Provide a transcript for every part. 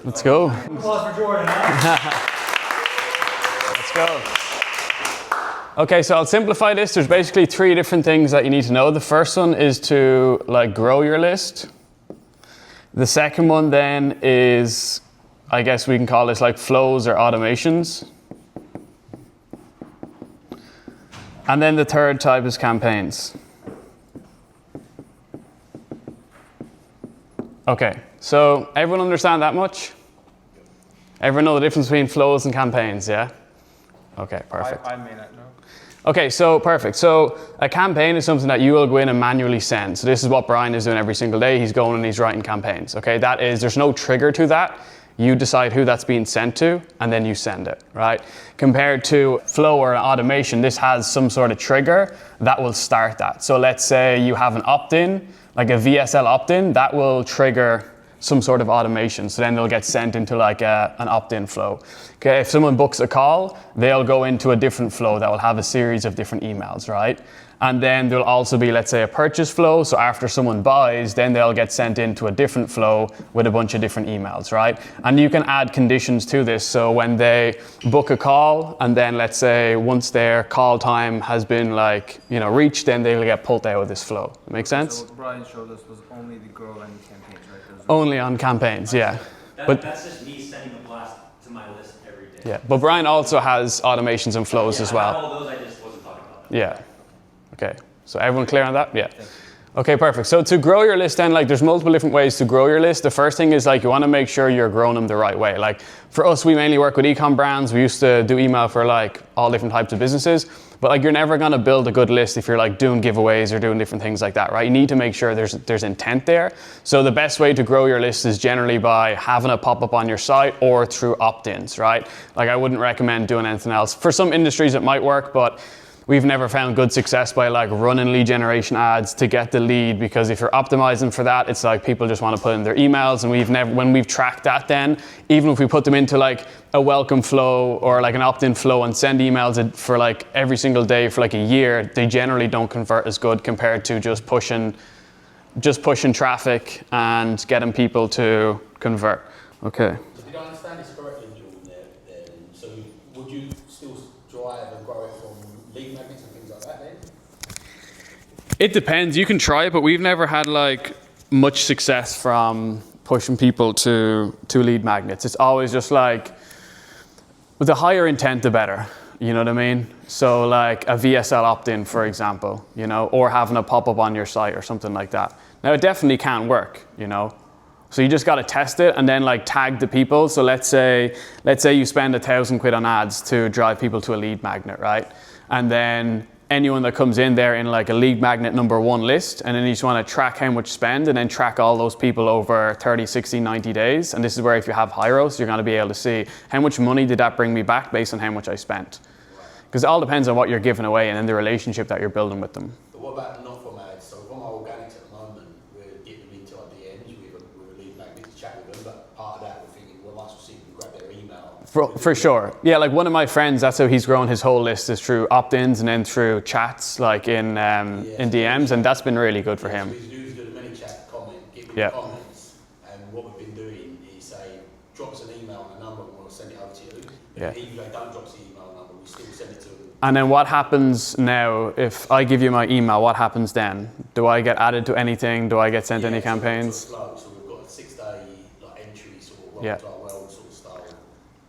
Let's go. Applause for Jordan, huh? Let's go. Okay, so I'll simplify this. There's basically 3 different things that you need to know. The first one is to like grow your list. The second one then is, I guess we can call this like flows or automations. And then the third type is campaigns. Okay, so everyone understand that much? Everyone know the difference between flows and campaigns, yeah? Okay, perfect. I may not know. Okay, so perfect. So a campaign is something that you will go in and manually send. So this is what Brian is doing every single day. He's going and he's writing campaigns. Okay, that is, there's no trigger to that. You decide who that's being sent to, and then you send it, right? Compared to flow or automation, this has some sort of trigger that will start that. So let's say you have an opt-in, like a VSL opt-in, that will trigger some sort of automation. So then they'll get sent into like an opt-in flow. Okay, if someone books a call, they'll go into a different flow that will have a series of different emails, right? And then there'll also be, let's say, a purchase flow. So after someone buys, then they'll get sent into a different flow with a bunch of different emails, right? And you can add conditions to this. So when they book a call, and then let's say once their call time has been reached, then they'll get pulled out of this flow. Make sense? So what Brian showed us was only the grow and campaigns, right? Only on campaigns, yeah. But that's just me sending a blast to my list every day. yeah, but Brian also has automations and flows as well. I have all those, I just wasn't talking about that. Yeah. Okay. So everyone clear on that? Yeah. Okay, perfect. So to grow your list then, there's multiple different ways to grow your list. The first thing is you want to make sure you're growing them the right way. For us, we mainly work with e-com brands. We used to do email for all different types of businesses. But you're never going to build a good list if you're doing giveaways or doing different things like that, right? You need to make sure there's intent there. So the best way to grow your list is generally by having it pop up on your site or through opt-ins, right? I wouldn't recommend doing anything else. For some industries it might work, but we've never found good success by running lead generation ads to get the lead, because if you're optimizing for that, it's people just want to put in their emails, and when we've tracked that, then even if we put them into a welcome flow or an opt-in flow and send emails for every single day for a year, they generally don't convert as good compared to just pushing traffic and getting people to convert. Okay. So did I understand this correctly, Jordan, there? So would you still drive and grow it from lead magnets and things like that then? It depends. You can try it, but we've never had much success from pushing people to lead magnets. It's always just with the higher intent, the better. You know what I mean? So a VSL opt-in, for example, or having a pop-up on your site or something like that. Now it definitely can work, So you just got to test it and then tag the people. So let's say you spend £1,000 on ads to drive people to a lead magnet, right? And then anyone that comes in there in a lead magnet number 1 list, and then you just want to track how much spend and then track all those people over 30, 60, 90 days. And this is where if you have Hyros, you're going to be able to see how much money did that bring me back based on how much I spent. Because it all depends on what you're giving away and then the relationship that you're building with them. But what about not from ads? So from our organics at the moment, we're getting them into our DMs with a lead magnet to chat with them, but part of that we're thinking we might see them grab their email. For sure. Yeah, one of my friends, that's how he's grown his whole list, is through opt-ins and then through chats in DMs, and that's been really good for him. So he's doing a many chat comment, give me comments, and what we've been doing is say, drop us an email and a number and we'll send it over to you. Yeah. Even if they don't drop us the email number, we still send it to them. And then what happens now, if I give you my email, what happens then? Do I get added to anything? Do I get sent any campaigns? So we've got a 6-day entry sort of Yeah. to our world sort of style.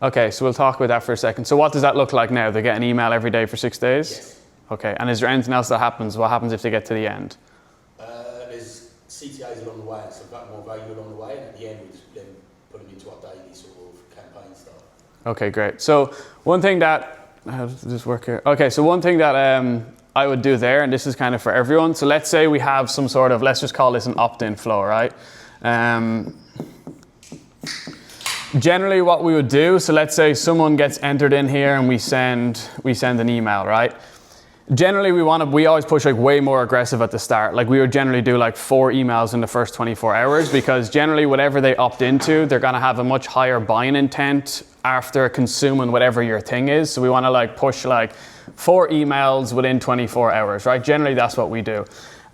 Okay, so we'll talk about that for a second. So what does that look like now? They get an email every day for 6 days? Yes. Okay, and is there anything else that happens? What happens if they get to the end? There's CTAs along the way, and some more value along the way, and at the end we just then put them into our daily sort of campaign stuff. Okay, great. So one thing that, how does this work here? Okay, so one thing that I would do there, and this is kind of for everyone. So let's say we have some sort of, let's just call this an opt-in flow, right? Generally what we would do, so let's say someone gets entered in here and we send an email, right? Generally we always push way more aggressive at the start. We would generally do 4 emails in the first 24 hours, because generally whatever they opt into, they're gonna have a much higher buying intent after consuming whatever your thing is. So we wanna push 4 emails within 24 hours, right? Generally that's what we do.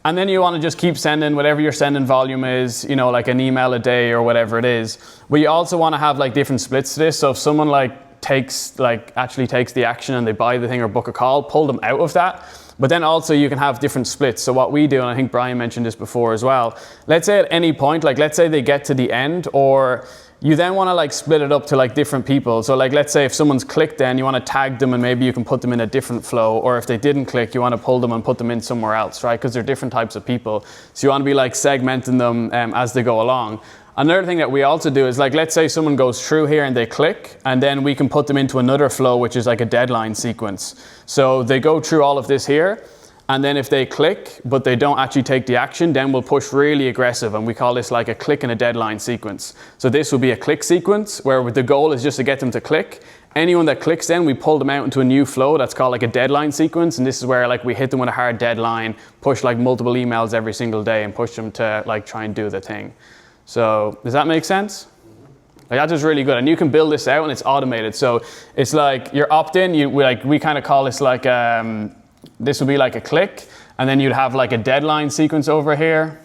And then you want to just keep sending whatever your sending volume is, you know, like an email a day or whatever it is. But you also want to have like different splits to this. So if someone actually takes the action and they buy the thing or book a call, pull them out of that. But then also you can have different splits. So what we do, and I think Brian mentioned this before as well, let's say at any point, like let's say they get to the end, or you then want to like split it up to like different people. So like let's say if someone's clicked, then you want to tag them and maybe you can put them in a different flow, or if they didn't click, you want to pull them and put them in somewhere else, right? Because they're different types of people. So you want to be like segmenting them as they go along. Another thing that we also do is like, let's say someone goes through here and they click, and then we can put them into another flow, which is like a deadline sequence. So they go through all of this here, and then if they click, but they don't actually take the action, then we'll push really aggressive, and we call this like a click and a deadline sequence. So this will be a click sequence, where the goal is just to get them to click. Anyone that clicks then, we pull them out into a new flow that's called like a deadline sequence, and this is where like we hit them with a hard deadline, push like multiple emails every single day, and push them to like try and do the thing. So does that make sense? Like that is really good, and you can build this out and it's automated. So it's like your opt-in, we kind of call this like, this would be like a click, and then you'd have like a deadline sequence over here.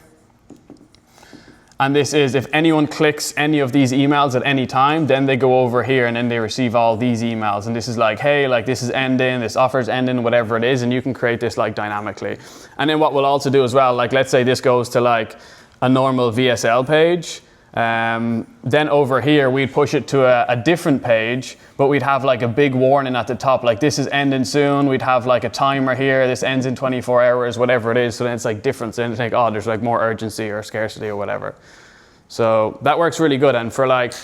And this is if anyone clicks any of these emails at any time, then they go over here and then they receive all these emails. And this is like, hey, like this is ending, this offer's ending, whatever it is, and you can create this like dynamically. And then what we'll also do as well, like let's say this goes to like a normal VSL page, then over here we'd push it to a different page, but we'd have like a big warning at the top, like this is ending soon. We'd have like a timer here, this ends in 24 hours, whatever it is. So then it's like different. So then you think, oh, there's like more urgency or scarcity or whatever. So that works really good. And for like,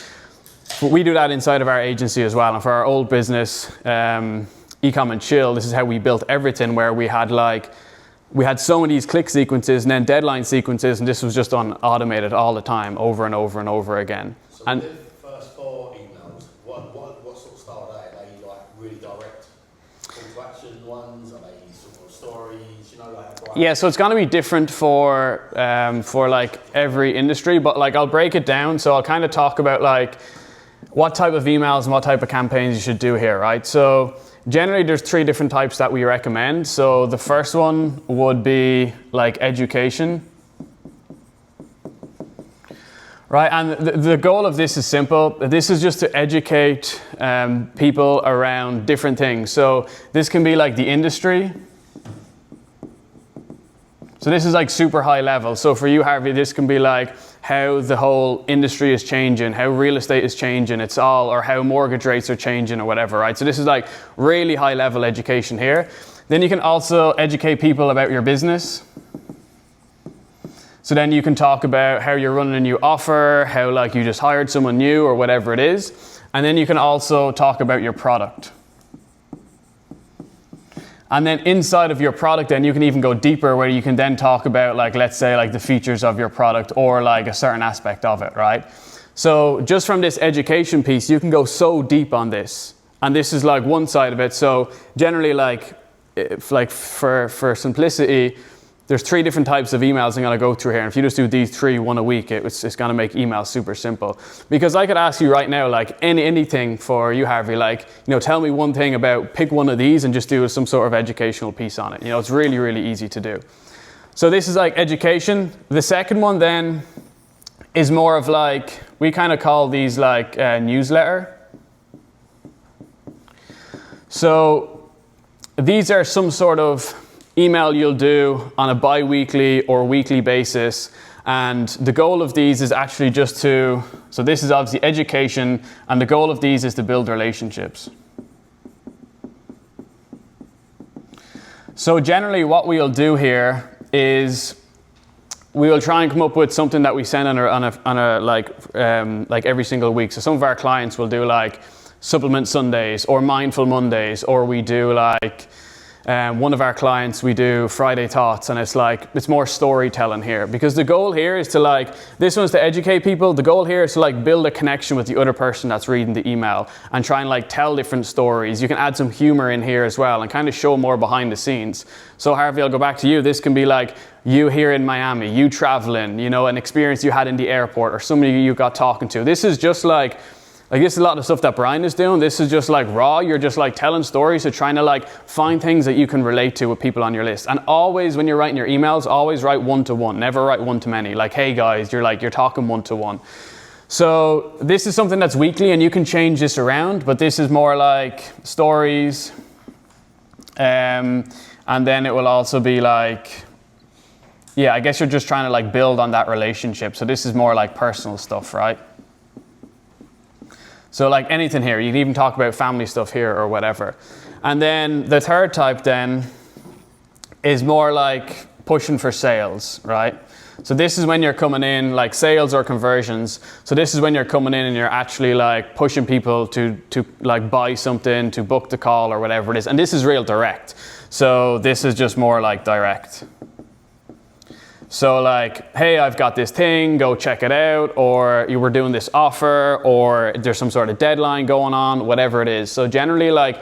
we do that inside of our agency as well. And for our old business, Ecom and Chill, this is how we built everything, where we had some of these click sequences and then deadline sequences, and this was just automated all the time, over and over and over again. So and the first 4 emails, what sort of style are they? Are they like really direct call to action ones? Are they sort of stories? You know, like yeah, so it's going to be different for like every industry, but like I'll break it down. So I'll kind of talk about like what type of emails and what type of campaigns you should do here, right? So generally, there's 3 different types that we recommend. So the first one would be like education. Right, and the goal of this is simple. This is just to educate people around different things. So this can be like the industry. So this is like super high level. So for you, Harvey, this can be like how the whole industry is changing, how real estate is changing, or how mortgage rates are changing or whatever, right? So this is like really high level education here. Then you can also educate people about your business. So then you can talk about how you're running a new offer, how like you just hired someone new or whatever it is. And then you can also talk about your product. And then inside of your product, then you can even go deeper, where you can then talk about like, let's say like the features of your product or like a certain aspect of it, right? So just from this education piece, you can go so deep on this. And this is like one side of it. So generally like for simplicity, there's 3 different types of emails I'm going to go through here. And if you just do these 3, 1 a week, it's going to make emails super simple. Because I could ask you right now, like anything for you, Harvey, like, you know, tell me one thing about, pick one of these and just do some sort of educational piece on it. You know, it's really, really easy to do. So this is like education. The second one then is more of like, we kind of call these like newsletter. So these are some sort of email you'll do on a bi-weekly or weekly basis, and the goal of these is actually just so this is obviously education, and the goal of these is to build relationships. So generally what we'll do here is we will try and come up with something that we send on a like every single week. So some of our clients will do like supplement Sundays or mindful Mondays, or we do like one of our clients, we do Friday Thoughts, and it's more storytelling here, because the goal here is to like, this one's to educate people. The goal here is to like build a connection with the other person that's reading the email and try and like tell different stories. You can add some humor in here as well and kind of show more behind the scenes. So Harvey, I'll go back to you. This can be like you here in Miami, you traveling, you know, an experience you had in the airport, or somebody you got talking to. This is just like Like this is a lot of the stuff that Brian is doing. This is just like raw. You're just like telling stories. So trying to like find things that you can relate to with people on your list. And always when you're writing your emails, always write one-to-one. Never write one-to-many. Like, hey guys, you're talking one-to-one. So this is something that's weekly and you can change this around, but this is more like stories. And then it will also be like, yeah, I guess you're just trying to like build on that relationship. So this is more like personal stuff, right? So like anything here, you can even talk about family stuff here or whatever. And then the third type then is more like pushing for sales, right? So this is when you're coming in like sales or conversions. So this is when you're coming in and you're actually like pushing people to like buy something, to book the call or whatever it is. And this is real direct. So this is just more like direct. So like, hey, I've got this thing, go check it out, or you were doing this offer, or there's some sort of deadline going on, whatever it is. So generally like,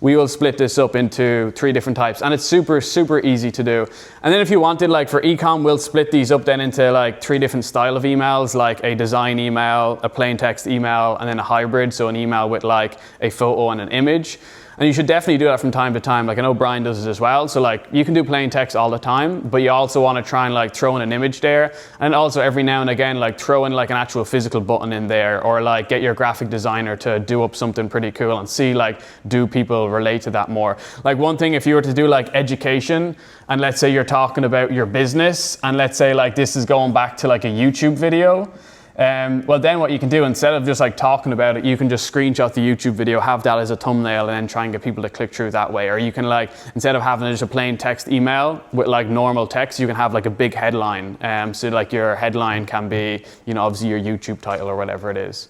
we will split this up into 3 different types, and it's super, super easy to do. And then if you wanted, like for ecom, we'll split these up then into like 3 different style of emails, like a design email, a plain text email, and then a hybrid, so an email with like a photo and an image. And you should definitely do that from time to time. Like I know Brian does it as well. So like you can do plain text all the time, but you also want to try and like throw in an image there. And also every now and again, like throw in like an actual physical button in there, or like get your graphic designer to do up something pretty cool and see like, do people relate to that more? Like one thing, if you were to do like education, and let's say you're talking about your business, and let's say like this is going back to like a YouTube video, well then what you can do, instead of just like talking about it, you can just screenshot the YouTube video, have that as a thumbnail, and then try and get people to click through that way. Or you can like, instead of having just a plain text email with like normal text, you can have like a big headline. So like your headline can be, you know, obviously your YouTube title or whatever it is.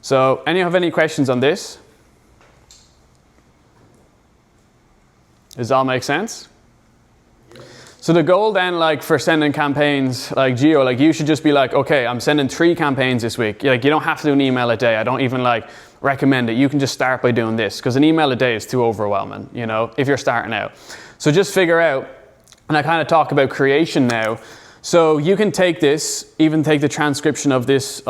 So have any questions on this? Does that all make sense? So the goal then, like for sending campaigns, like Geo, like you should just be like, okay, I'm sending 3 campaigns this week. Like you don't have to do an email a day. I don't even like recommend it. You can just start by doing this, because an email a day is too overwhelming, you know, if you're starting out. So just figure out, and I kind of talk about creation now. So you can take this, even take the transcription of this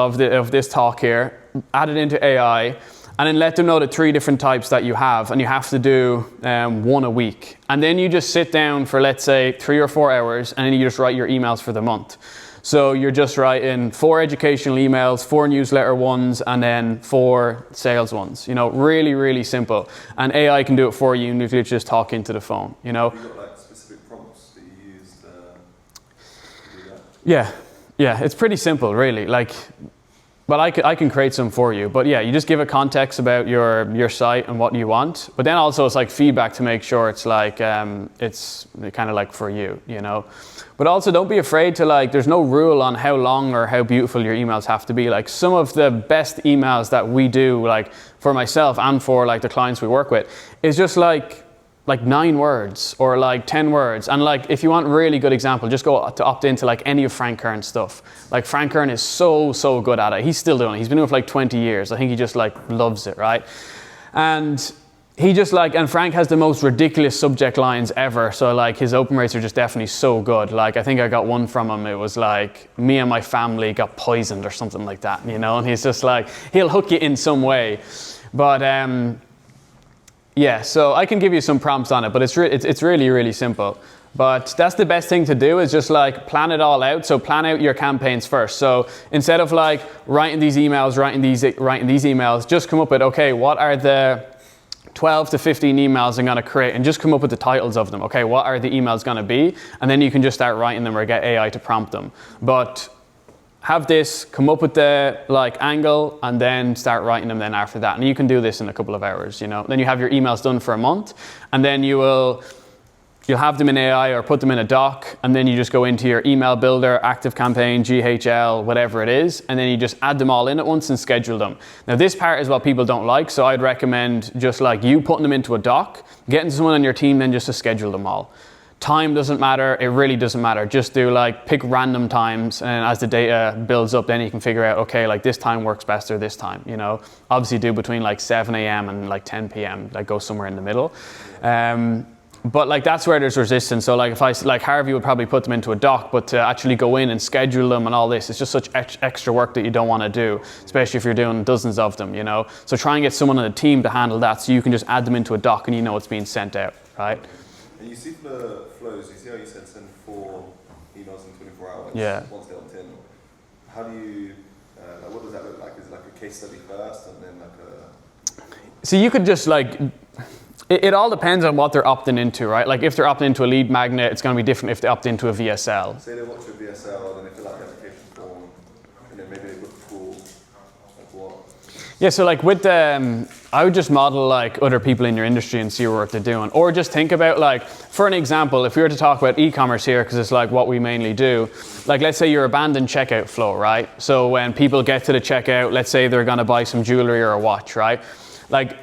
talk here, add it into AI, and then let them know the 3 different types that you have, and you have to do 1 a week. And then you just sit down for, let's say, 3 or 4 hours, and then you just write your emails for the month. So you're just writing 4 educational emails, 4 newsletter ones, and then 4 sales ones. You know, really, really simple. And AI can do it for you, and you literally just talk into the phone, you know. Have you got like specific prompts that you use to do that? Yeah, it's pretty simple, really. Like, but I can create some for you. But yeah, you just give it context about your site and what you want. But then also it's like feedback to make sure it's like, it's kind of like for you, you know. But also don't be afraid to like, there's no rule on how long or how beautiful your emails have to be. Like some of the best emails that we do, like for myself and for like the clients we work with, is just like 9 words or like 10 words. And like, if you want really good example, just go to opt into like any of Frank Kern's stuff. Like Frank Kern is so good at it. He's still doing it. He's been doing it for like 20 years. I think he just like loves it, right? And he just like, and Frank has the most ridiculous subject lines ever. So like his open rates are just definitely so good. Like I think I got one from him. It was like, me and my family got poisoned or something like that, you know? And he's just like, he'll hook you in some way. But yeah, so I can give you some prompts on it, but it's really, really simple. But that's the best thing to do, is just like plan it all out. So plan out your campaigns first. So instead of like writing these emails, just come up with, okay, what are the 12 to 15 emails I'm gonna create, and just come up with the titles of them. Okay, what are the emails gonna be? And then you can just start writing them or get AI to prompt them. But have this, come up with the like angle, and then start writing them then after that. And you can do this in a couple of hours, you know. Then you have your emails done for a month, and then you'll have them in AI or put them in a doc, and then you just go into your email builder, active campaign, GHL, whatever it is, and then you just add them all in at once and schedule them. Now this part is what people don't like, so I'd recommend just like you putting them into a doc, getting someone on your team then just to schedule them all. Time doesn't matter, it really doesn't matter. Just do like, pick random times, and as the data builds up, then you can figure out, okay, like this time works best or this time, you know. Obviously do between like 7 a.m. and like 10 p.m., like go somewhere in the middle. But like that's where there's resistance. So like if like Harvey would probably put them into a doc, but to actually go in and schedule them and all this, it's just such extra work that you don't want to do, especially if you're doing dozens of them, you know. So try and get someone on the team to handle that, so you can just add them into a doc and you know it's being sent out, right? And you see the flows. You see how you said send 4 emails in 24 hours. Yeah. Once they opt in. How do you? Like, what does that look like? Is it like a case study first, and then like a? So you could just like. It all depends on what they're opting into, right? Like if they're opting into a lead magnet, it's going to be different if they opt into a VSL. Say they watch a VSL, then they fill out the application form, and then maybe they book a call. Like what? Yeah, so like with I would just model like other people in your industry and see what they're doing. Or just think about like, for an example, if we were to talk about e-commerce here, because it's like what we mainly do, like let's say your abandoned checkout flow, right? So when people get to the checkout, let's say they're going to buy some jewelry or a watch, right? Like,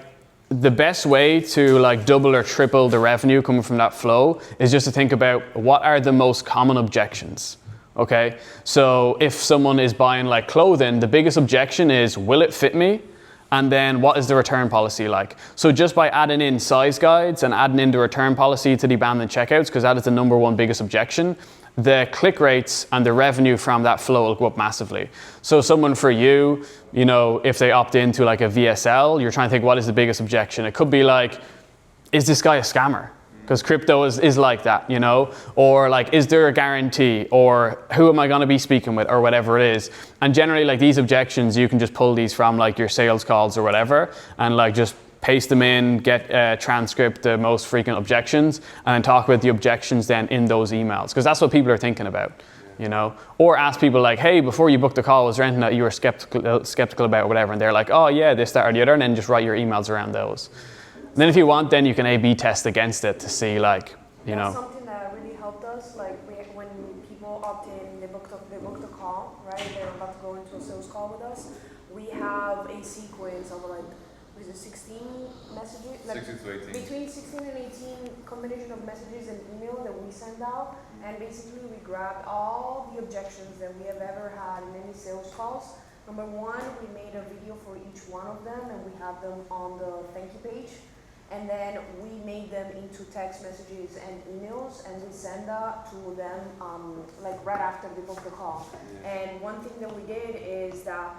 the best way to like double or triple the revenue coming from that flow is just to think about what are the most common objections, okay? So if someone is buying like clothing, the biggest objection is, will it fit me? And then what is the return policy like? So just by adding in size guides and adding in the return policy to the abandoned checkouts, because that is the number one biggest objection, the click rates and the revenue from that flow will go up massively. So someone for you, you know, if they opt into like a VSL, you're trying to think what is the biggest objection. It could be like, is this guy a scammer? Because crypto is like that, you know? Or like, is there a guarantee? Or who am I gonna be speaking with? Or whatever it is. And generally like these objections, you can just pull these from like your sales calls or whatever, and like just paste them in, get a transcript, the most frequent objections, and then talk about the objections then in those emails. Because that's what people are thinking about, you know? Or ask people like, hey, before you booked the call, was there anything that you were skeptical about or whatever? And they're like, oh yeah, this, that, or the other, and then just write your emails around those. And then if you want, then you can A/B test against it to see like, you know. That's something that really helped us, like when people opt in, they booked a call, right? They're about to go into a sales call with us. We have a sequence of like, 16 messages? Like 16 to 18. Between 16 and 18 combination of messages and email that we send out. And basically we grabbed all the objections that we have ever had in any sales calls. Number one, we made a video for each one of them and we have them on the thank you page. And then we made them into text messages and emails, and we send that to them like right after they book the call. And one thing that we did is that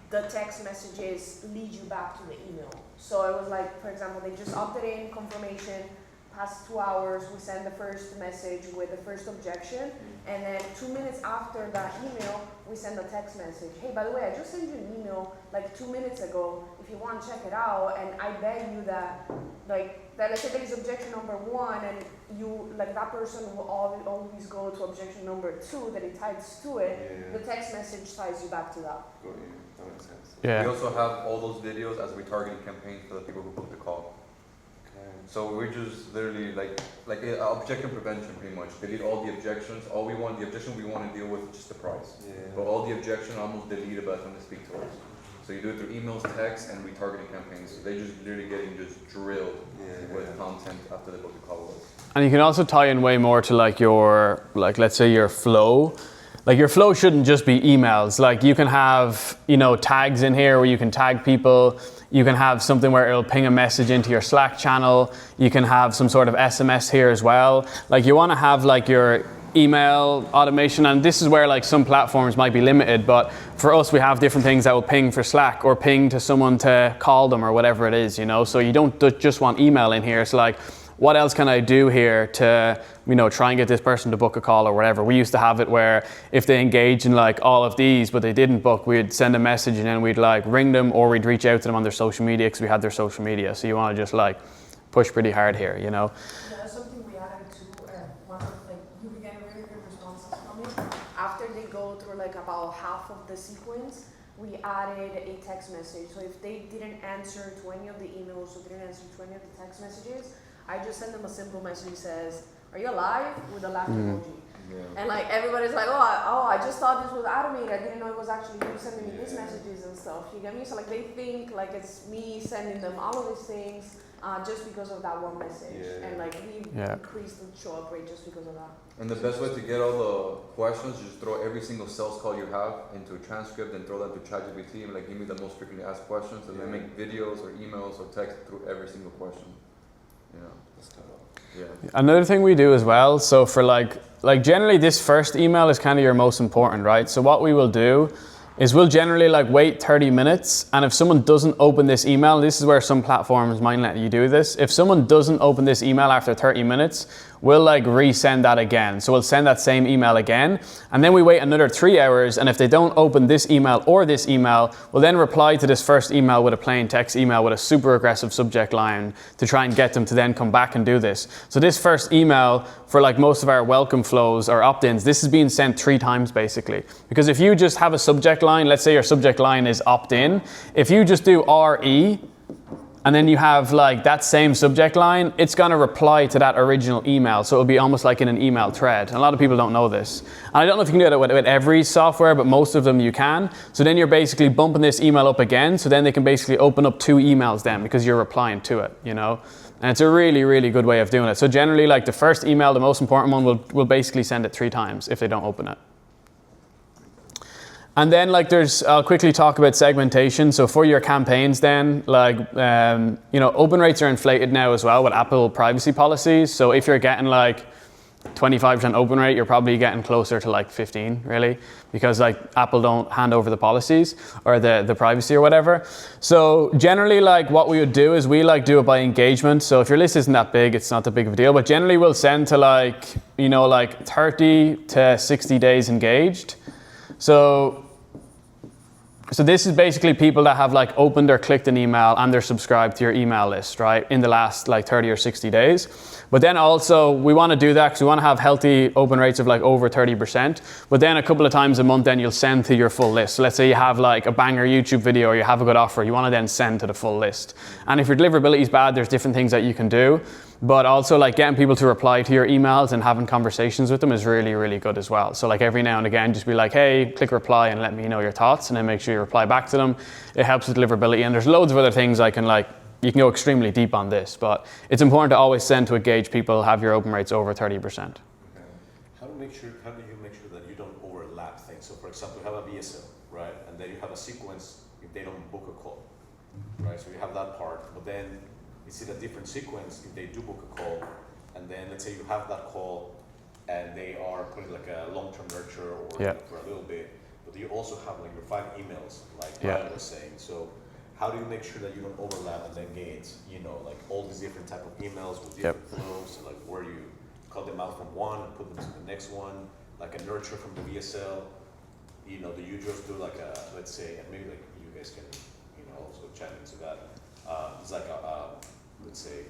the text messages lead you back to the email. So it was like, for example, they just opted in, confirmation, past 2 hours, we send the first message with the first objection, and then 2 minutes after that email, we send a text message. Hey, by the way, I just sent you an email like 2 minutes ago. If you want to check it out, and I bet you that, like, that let's say there is objection number 1, and you, like that person will always go to objection number 2, that it ties to it. The text message ties you back to that. Got you. That makes sense. Yeah. We also have all those videos as retargeting campaigns for the people who book the call. So we're just literally like objection prevention pretty much. Delete all the objections. The objection we want to deal with is just the price. But all the objection almost deleted by the time they speak to us. So you do it through emails, text, and retargeting campaigns. So they're just literally getting just drilled with content after they book the call with us. And you can also tie in way more to like your, like let's say your flow. Like your flow shouldn't just be emails. Like you can have, you know, tags in here where you can tag people. You can have something where it'll ping a message into your Slack channel. You can have some sort of SMS here as well. Like you want to have like your email automation, and this is where like some platforms might be limited, but for us we have different things that will ping for Slack or ping to someone to call them or whatever it is, you know. So you don't just want email in here. It's like, what else can I do here to, you know, try and get this person to book a call or whatever. We used to have it where if they engage in like all of these but they didn't book, we'd send a message and then we'd like ring them, or we'd reach out to them on their social media because we had their social media. So you want to just like push pretty hard here, you know. Yeah, that's something we added too. One of like we were getting really good responses from it. After they go through like about half of the sequence, we added a text message. So if they didn't answer to any of the emails or didn't answer to any of the text messages, I just send them a simple message that says, "Are you alive?" with a laugh emoji. And like everybody's like, I just thought this was automated. I didn't know it was actually you sending me these messages and stuff. You get me? So like they think like it's me sending them all of these things just because of that one message. And like we increased the show up rate just because of that. And the best way to get all the questions, just throw every single sales call you have into a transcript and throw that to ChatGPT and like give me the most frequently asked questions, and then make videos or emails or text through every single question. That's kind of, Yeah. Another thing we do as well, so for like generally this first email is kind of your most important, right? So what we will do is we'll generally like wait 30 minutes, and if someone doesn't open this email, this is where some platforms might let you do this. If someone doesn't open this email after 30 minutes, we'll like resend that again. So we'll send that same email again, and then we wait another 3 hours, and if they don't open this email or this email, we'll then reply to this first email with a plain text email with a super aggressive subject line to try and get them to then come back and do this. So this first email for like most of our welcome flows or opt-ins, this is being sent 3 times basically. Because if you just have a subject line, let's say your subject line is opt-in, if you just do RE, and then you have like that same subject line, it's gonna reply to that original email. So it'll be almost like in an email thread. And a lot of people don't know this. And I don't know if you can do that with every software, but most of them you can. So then you're basically bumping this email up again. So then they can basically open up 2 emails then because you're replying to it, you know? And it's a really, really good way of doing it. So generally like the first email, the most important one, we'll basically send it 3 times if they don't open it. And then like I'll quickly talk about segmentation. So for your campaigns then, like, you know, open rates are inflated now as well with Apple privacy policies. So if you're getting like 25% open rate, you're probably getting closer to like 15 really, because like Apple don't hand over the policies or the privacy or whatever. So generally like what we would do is we like do it by engagement. So if your list isn't that big, it's not that big of a deal, but generally we'll send to like, you know, like 30 to 60 days engaged. So this is basically people that have like opened or clicked an email and they're subscribed to your email list, right, in the last like 30 or 60 days. But then also we want to do that because we want to have healthy open rates of like over 30%. But then a couple of times a month then you'll send to your full list. So let's say you have like a banger YouTube video or you have a good offer, you want to then send to the full list. And if your deliverability is bad, there's different things that you can do. But also like getting people to reply to your emails and having conversations with them is really, really good as well. So like every now and again, just be like, hey, click reply and let me know your thoughts, and then make sure you reply back to them. It helps with deliverability, and there's loads of other things you can go extremely deep on this, but it's important to always send to engage people, have your open rates over 30%. How do you make sure that you don't overlap things? So for example, you have a VSL, right? And then you have a sequence if they don't book a call, right? So you have that part, but then is it a different sequence if they do book a call, and then let's say you have that call and they are putting like a long-term nurture or for a little bit, but you also have like your 5 emails, like Brian was saying. So how do you make sure that you don't overlap and then get, you know, like all these different type of emails with different flows, like where you cut them out from one and put them to the next one, like a nurture from the VSL, you know, do you just do like a, let's say, and maybe like you guys can, you know, also chat into that, it's like let's say,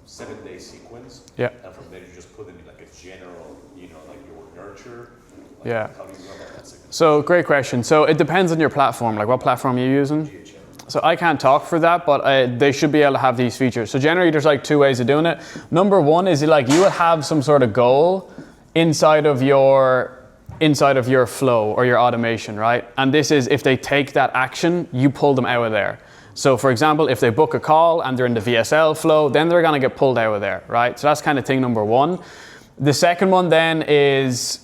7-day sequence. Yeah. And from there you just put them in like a general, you know, like your nurture. Like Yeah. How do you go about that sequence? So great question. So it depends on your platform, like what platform you're using. So I can't talk for that, but they should be able to have these features. So generally there's like 2 ways of doing it. Number one is like you will have some sort of goal inside of your flow or your automation, right? And this is if they take that action, you pull them out of there. So for example, if they book a call and they're in the VSL flow, then they're gonna get pulled out of there, right? So that's kind of thing number one. The second one then is,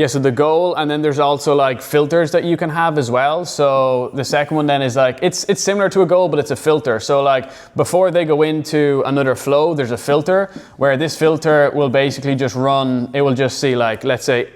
so the goal, and then there's also like filters that you can have as well. So the second one then is like, it's similar to a goal, but it's a filter. So like before they go into another flow, there's a filter where this filter will basically just run, it will just see like, let's say,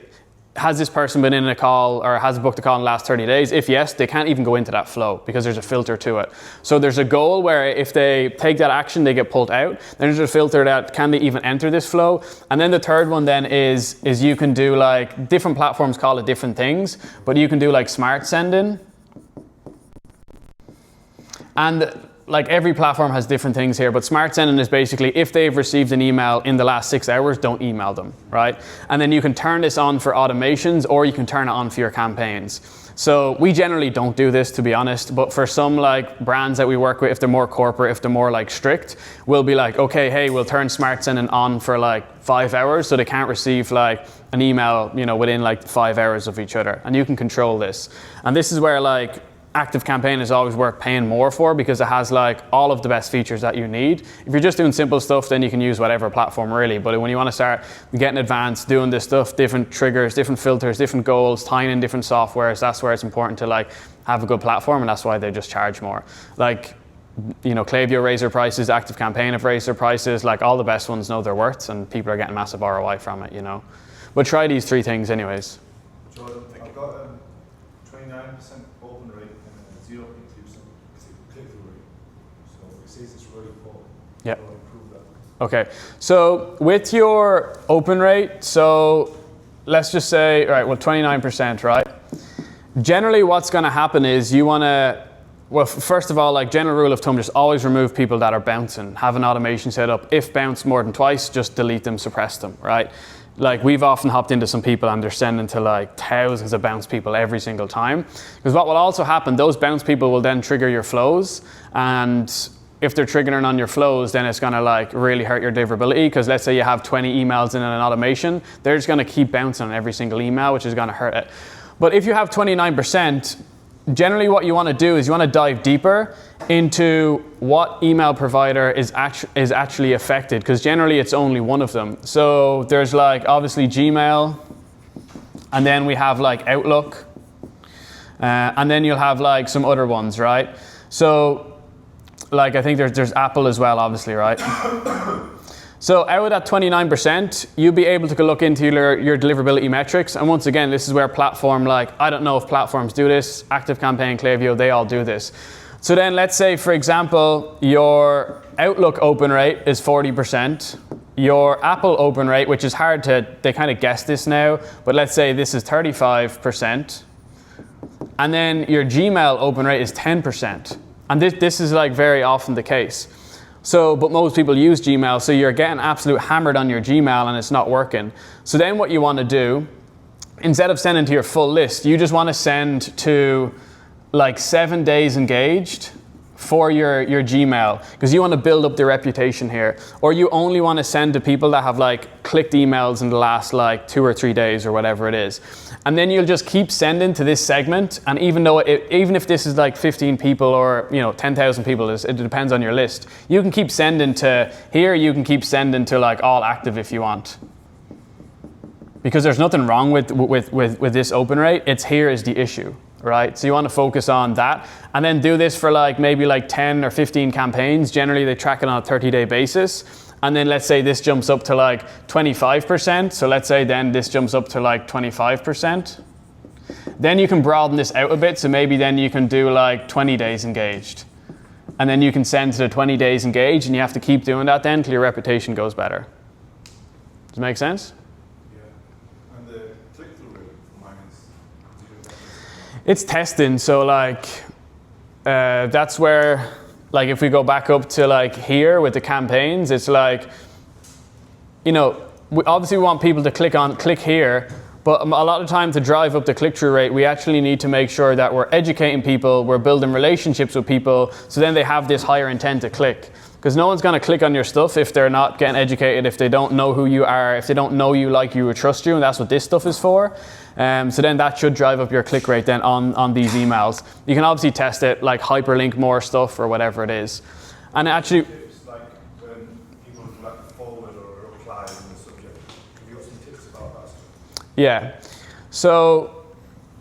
has this person been in a call or has booked a call in the last 30 days? If yes, they can't even go into that flow because there's a filter to it. So there's a goal where if they take that action, they get pulled out. Then there's a filter that can they even enter this flow? And then the third one then is you can do like, different platforms call it different things, but you can do like smart sending. And like every platform has different things here, but smart sending is basically if they've received an email in the last 6 hours, don't email them, right? And then you can turn this on for automations or you can turn it on for your campaigns. So we generally don't do this, to be honest, but for some like brands that we work with, if they're more corporate, if they're more like strict, we'll be like, okay, hey, we'll turn smart sending on for like 5 hours so they can't receive like an email, you know, within like 5 hours of each other. And you can control this. And this is where like active campaign is always worth paying more for because it has like all of the best features that you need. If you're just doing simple stuff, then you can use whatever platform really. But when you want to start getting advanced, doing this stuff, different triggers, different filters, different goals, tying in different softwares, that's where it's important to like have a good platform, and that's why they just charge more. Like you know, Klaviyo raised their prices, Active Campaign have raised their prices, like all the best ones know their worth and people are getting massive ROI from it, you know. But try these 3 things anyways. Jordan, I've got 29% open rate and 0.2% click-through rate. So it says it's really poor. Yep. How do I improve that? Okay, so with your open rate, so let's just say, all right, well, 29%, right? Generally what's gonna happen is you wanna, well, first of all, like general rule of thumb, just always remove people that are bouncing. Have an automation set up. If bounce more than twice, just delete them, suppress them, right? Like we've often hopped into some people and they're sending to like thousands of bounce people every single time. Because what will also happen, those bounce people will then trigger your flows, and if they're triggering on your flows, then it's gonna like really hurt your deliverability. Because let's say you have 20 emails in an automation, they're just gonna keep bouncing on every single email, which is gonna hurt it. But if you have 29%, generally what you wanna do is you wanna dive deeper into what email provider is actually affected, because generally it's only one of them. So there's like obviously Gmail, and then we have like Outlook, and then you'll have like some other ones, right? So like I think there's Apple as well, obviously, right? So out of that 29%, you'll be able to go look into your deliverability metrics. And once again, this is where platform, like, I don't know if platforms do this, Active Campaign, Klaviyo, they all do this. So then let's say, for example, your Outlook open rate is 40%. Your Apple open rate, which is hard to, they kind of guess this now, but let's say this is 35%. And then your Gmail open rate is 10%. And this is like very often the case. So, but most people use Gmail, so you're getting absolute hammered on your Gmail and it's not working. So then what you want to do, instead of sending to your full list, you just want to send to like 7 days engaged for your Gmail, because you want to build up the reputation here. Or you only want to send to people that have like clicked emails in the last like 2 or 3 days or whatever it is. And then you'll just keep sending to this segment, and even though even if this is like 15 people or 10,000 people, it depends on your list, you can keep sending to here, you can keep sending to like all active if you want. Because there's nothing wrong with this open rate, it's here is the issue, right? So you want to focus on that, and then do this for like maybe like 10 or 15 campaigns. Generally they track it on a 30-day basis. And then let's say this jumps up to like 25%. So let's say then this jumps up to like 25%. Then you can broaden this out a bit. So maybe then you can do like 20 days engaged. And then you can send to the 20 days engaged, and you have to keep doing that then until your reputation goes better. Does it make sense? Yeah. And the click-through rate for mine is 0%. It's testing. So like that's where, like if we go back up to like here with the campaigns, it's like, we obviously want people to click here, but a lot of time to drive up the click-through rate, we actually need to make sure that we're educating people, we're building relationships with people, so then they have this higher intent to click. Because no one's going to click on your stuff if they're not getting educated, if they don't know who you are, if they don't know you, like you, or trust you, and that's what this stuff is for. So then that should drive up your click rate then on these emails. You can obviously test it, like hyperlink more stuff or whatever it is. And actually, Tips like when people like forward or reply in the subject. Have you got some tips about that? yeah. So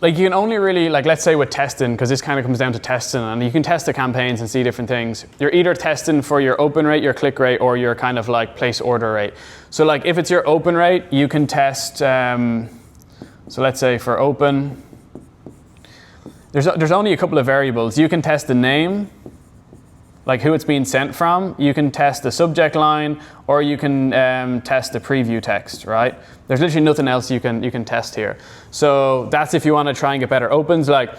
like you can only really, like let's say with testing, because this kind of comes down to testing, and you can test the campaigns and see different things. You're either testing for your open rate, your click rate, or your kind of like place order rate. So like if it's your open rate, you can test, so let's say for open, there's only a couple of variables. You can test the name, like who it's being sent from. You can test the subject line, or you can test the preview text, right? There's literally nothing else you can test here. So that's if you want to try and get better opens. Like,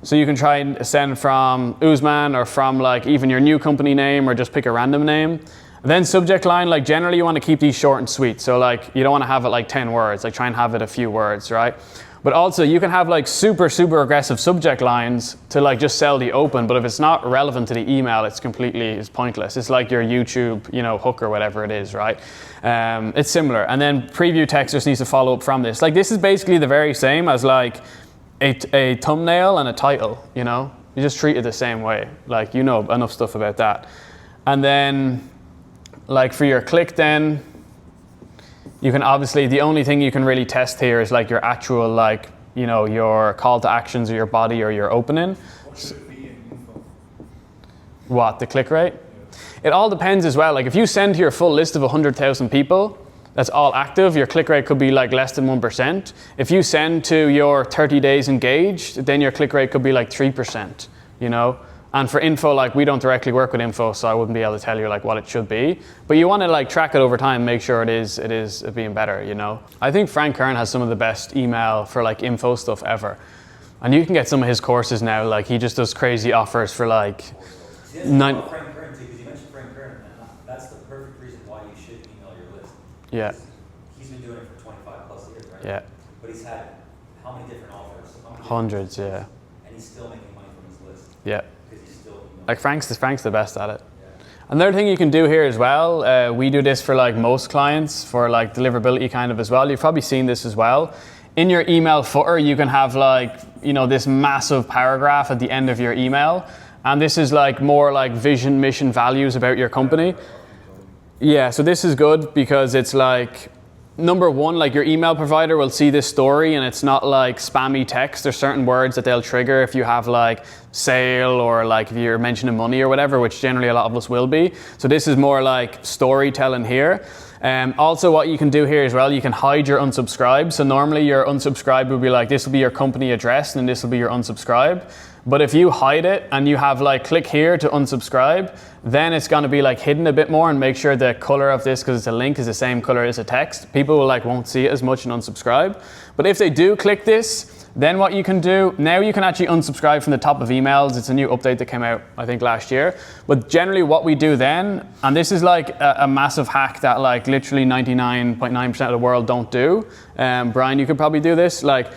so you can try and send from Usman, or from like even your new company name, or just pick a random name. And then subject line, like generally you want to keep these short and sweet. So like you don't want to have it like 10 words, like try and have it a few words, right? But also you can have like super aggressive subject lines to like just sell the open, but if it's not relevant to the email, it's pointless. It's like your YouTube, hook or whatever it is, right? It's similar. And then preview text just needs to follow up from this. Like this is basically the very same as like a thumbnail and a title, You just treat it the same way. Like enough stuff about that. And then like for your click then, you can obviously, the only thing you can really test here is like your actual like, your call to actions or your body or your opening. What should it be in info? What, the click rate? It all depends as well. Like if you send to your full list of 100,000 people, that's all active, your click rate could be like less than 1%. If you send to your 30 days engaged, then your click rate could be like 3%, you know? And for info, like we don't directly work with info, so I wouldn't be able to tell you like what it should be. But you want to like track it over time, make sure it is being better, you know? I think Frank Kern has some of the best email for like info stuff ever. And you can get some of his courses now, like he just does crazy offers for like... Frank Kern too, because you mentioned Frank Kern, and that's the perfect reason why you should email your list. Yeah. He's been doing it for 25 plus years, right? Yeah. But he's had how many different offers? Hundreds, yeah. And he's still making money from his list. Yeah. Because he's still emailing. Like Frank's the best at it. Yeah. Another thing you can do here as well, we do this for like most clients, for like deliverability kind of as well. You've probably seen this as well. In your email footer, you can have like, you know, this massive paragraph at the end of your email. And this is like more like vision, mission, values about your company. Yeah, so this is good because it's like, number one, like your email provider will see this story and it's not like spammy text. There's certain words that they'll trigger if you have like sale or like if you're mentioning money or whatever, which generally a lot of us will be. So this is more like storytelling here. Also what you can do here as well, you can hide your unsubscribe. So normally your unsubscribe will be like, this will be your company address and this will be your unsubscribe. But if you hide it and you have like click here to unsubscribe, then it's going to be like hidden a bit more, and make sure the color of this, because it's a link, is the same color as a text. People will like won't see it as much and unsubscribe. But if they do click this, then what you can do, now you can actually unsubscribe from the top of emails. It's a new update that came out, I think, last year. But generally what we do then, and this is like a massive hack that like literally 99.9% of the world don't do. Brian, you could probably do this. Like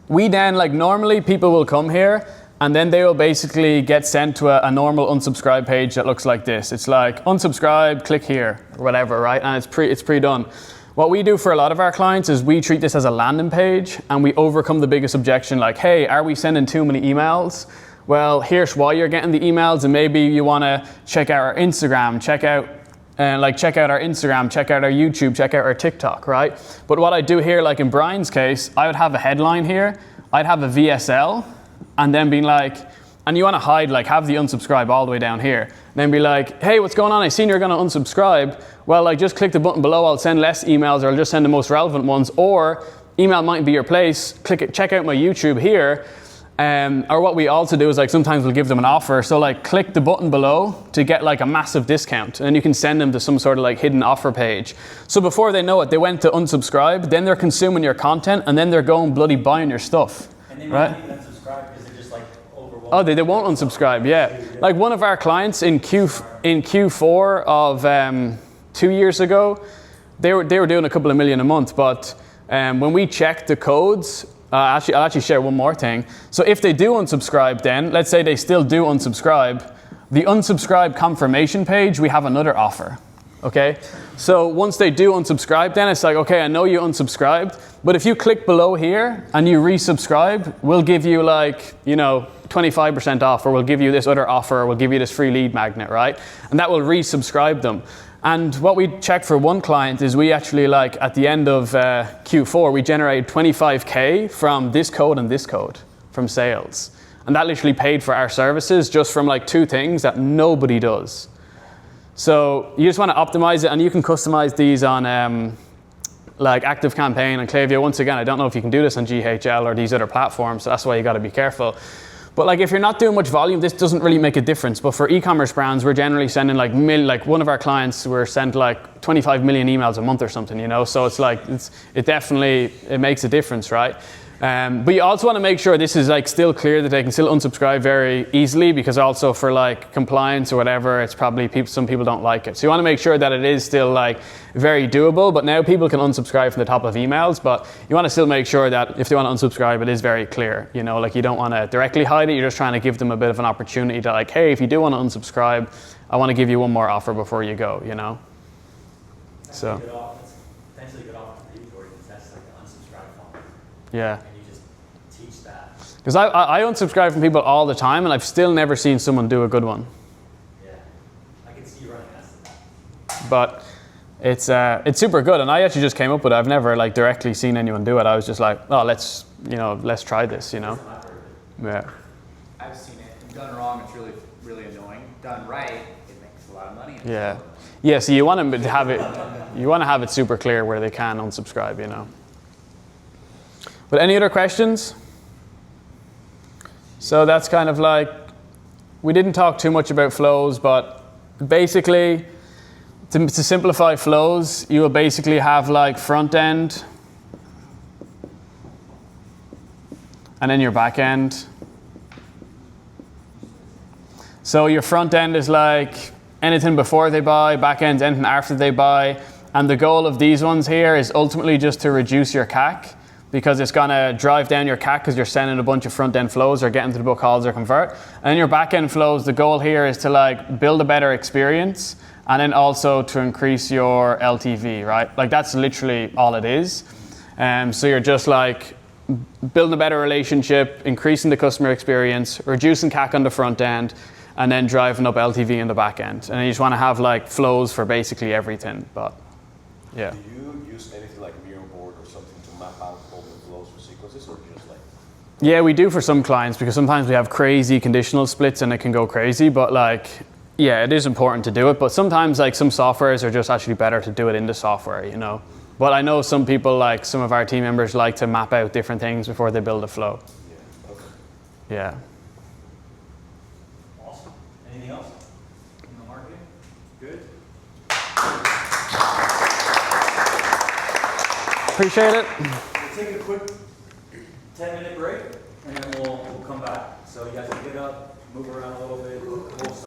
we then, like normally people will come here and then they will basically get sent to a normal unsubscribe page that looks like this. It's like unsubscribe, click here, or whatever, right? And it's pre-done. What we do for a lot of our clients is we treat this as a landing page and we overcome the biggest objection, like, hey, are we sending too many emails? Well, here's why you're getting the emails, and maybe you want to check out our Instagram, check out our Instagram, check out our YouTube, check out our TikTok, right? But what I do here, like in Brian's case, I would have a headline here, I'd have a VSL, and then being like, and you want to hide, like have the unsubscribe all the way down here. And then be like, hey, what's going on? I seen you're going to unsubscribe. Well, like just click the button below. I'll send less emails, or I'll just send the most relevant ones. Or email might be your place. Click it, check out my YouTube here. Or what we also do is like sometimes we'll give them an offer. So like click the button below to get like a massive discount. And you can send them to some sort of like hidden offer page. So before they know it, they went to unsubscribe. Then they're consuming your content, and then they're going bloody buying your stuff. And they right? might even unsubscribe because they're just like overwhelmed. Oh, they won't unsubscribe, yeah. Like one of our clients in Q4 of 2 years ago, they were doing a couple of million a month, but when we checked the codes, I'll actually share one more thing. So if they do unsubscribe then, let's say they still do unsubscribe, the unsubscribe confirmation page, we have another offer, okay? So once they do unsubscribe then, it's like, okay, I know you unsubscribed, but if you click below here and you resubscribe, we'll give you like, you know, 25% off, or we'll give you this other offer, or we'll give you this free lead magnet, right? And that will resubscribe them. And what we checked for one client is we actually, like at the end of Q4, we generated 25K from this code and this code from sales. And that literally paid for our services just from like two things that nobody does. So you just want to optimize it, and you can customize these on like ActiveCampaign and Klaviyo. Once again, I don't know if you can do this on GHL or these other platforms, so that's why you got to be careful. But like if you're not doing much volume, this doesn't really make a difference. But for e-commerce brands, we're generally sending like one of our clients, we're sent like 25 million emails a month or something, you know. So it's like it definitely makes a difference, right? But you also want to make sure this is like still clear, that they can still unsubscribe very easily, because also for like compliance or whatever, it's probably some people don't like it. So you want to make sure that it is still like very doable. But now people can unsubscribe from the top of emails, but you want to still make sure that if they want to unsubscribe, it is very clear. You know, like you don't want to directly hide it. You're just trying to give them a bit of an opportunity to like, hey, if you do want to unsubscribe, I want to give you one more offer before you go. You know. So. Potentially good offer for you, where you can test like an unsubscribe funnel. Yeah. And you just teach that. Because I unsubscribe from people all the time, and I've still never seen someone do a good one. Yeah. I can see you running that. But it's super good, and I actually just came up with it. I've never like directly seen anyone do it. I was just like, oh, let's try this, you know. Yeah. I've seen it, and Done wrong, it's really, really annoying. Done right, it makes a lot of money. Yeah. Yeah, so you want to have it super clear where they can unsubscribe, you know. But any other questions? So that's kind of like, we didn't talk too much about flows, but basically, to simplify flows, you will basically have like front end, and then your back end. So your front end is like anything before they buy, back end anything after they buy. And the goal of these ones here is ultimately just to reduce your CAC, because it's gonna drive down your CAC because you're sending a bunch of front end flows or getting to the book calls or convert. And your back end flows, the goal here is to like build a better experience and then also to increase your LTV, right? Like that's literally all it is. So you're just like building a better relationship, increasing the customer experience, reducing CAC on the front end, and then driving up LTV in the back end. And you just want to have like flows for basically everything. But yeah. Do you use anything like Miro board or something to map out all the flows for sequences, or just like? Yeah, we do for some clients, because sometimes we have crazy conditional splits and it can go crazy. But like, yeah, it is important to do it. But sometimes like some softwares are just actually better to do it in the software, you know. But I know some people, like some of our team members, like to map out different things before they build a flow. Yeah. Okay. Yeah. Awesome. Anything else? In the marketing? Good. Appreciate it. We'll take a quick 10-minute break, and then we'll come back. So you guys can get up, move around a little bit. We'll